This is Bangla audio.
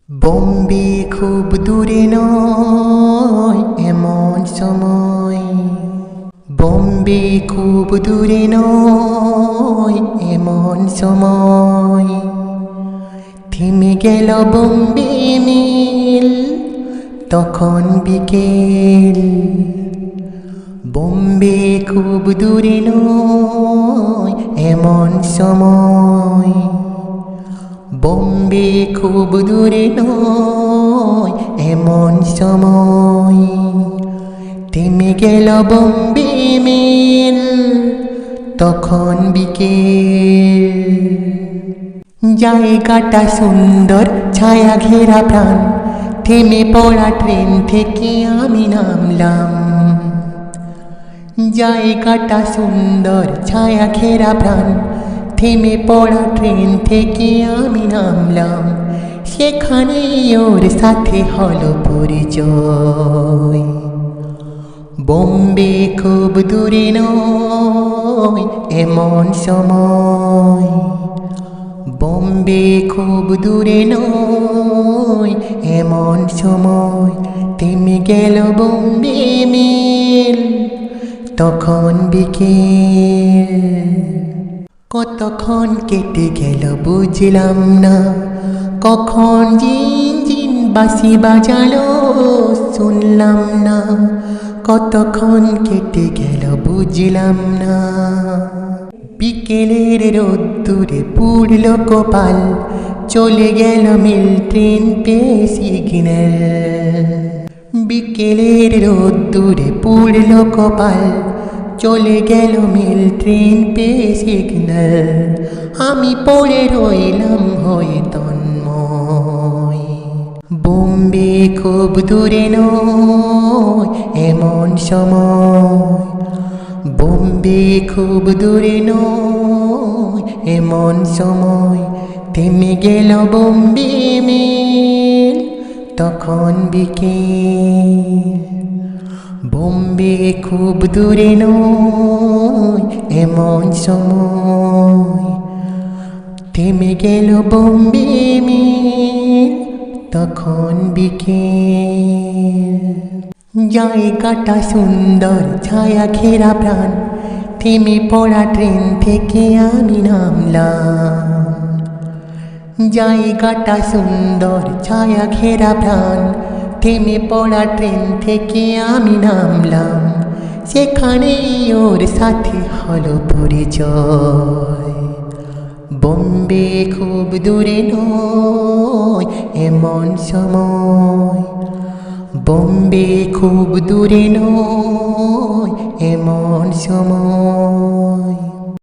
বোম্বে খুব দূরে নয় এমন সময়, বোম্বে খুব দূরে নয় এমন সময়, থেমে গেল বোম্বে মেল তখন বিকেল। বোম্বে খুব দূরে নয় এমন সময়, বোম্বে খুব দূরে নয় এমন সময়, থেমে গেল বোম্বে মেল তখন বিকেল। জায়গাটা সুন্দর ছায়া ঘেরা প্রাণ, থেমে পড়া ট্রেন থেকে আমি নামলাম। জায়গাটা সুন্দর ছায়া ঘেরা প্রাণ, থেমে পড়া ট্রেন থেকে আমি নামলাম। সেখানে ওর সাথে হলো পরিচয়। বোম্বে খুব দূরে নয় এমন সময়, বোম্বে খুব দূরে নয় এমন সময়, থেমে গেল বোম্বে মেল তখন বিকেল। কতক্ষণ কেটে গেল বুঝলাম না, কখন জিন জিন বাঁশি বাজালো শুনলাম না। কতক্ষণ কেটে গেল বুঝলাম না, বিকেলের রোদ্দুরে পুড়ল কপাল, চলে গেল মেল ট্রেন পেয়ে সিগন্যাল। বিকেলের রোদ্দুরে পুড়ল কপাল, চলে গেল মেল ট্রেন পেয়ে সিগন্যাল। আমি পড়ে রইলাম হয়ে তন্ময়। বোম্বে খুব দূরে নয় এমন সময়, বোম্বে খুব দূরে নয় এমন সময়, থেমে গেল বোম্বে মেল তখন বিকেল। বোম্বে খুব দূরে নয় এমন সময়, থেমে গেল বোম্বে মেল তখন বিকেল। জায়গাটা সুন্দর ছায়া ঘেরা প্রাণ, থেমে পড়া ট্রেন থেকে আমি নামলাম। জায়গাটা সুন্দর ছায়া ঘেরা প্রাণ, থেমে পড়া ট্রেন থেকে আমি নামলাম। সেখানে ওর সাথে হলো পরিচয়। বোম্বে খুব দূরে নয় এমন সময়, বোম্বে খুব দূরে নয় এমন সময়।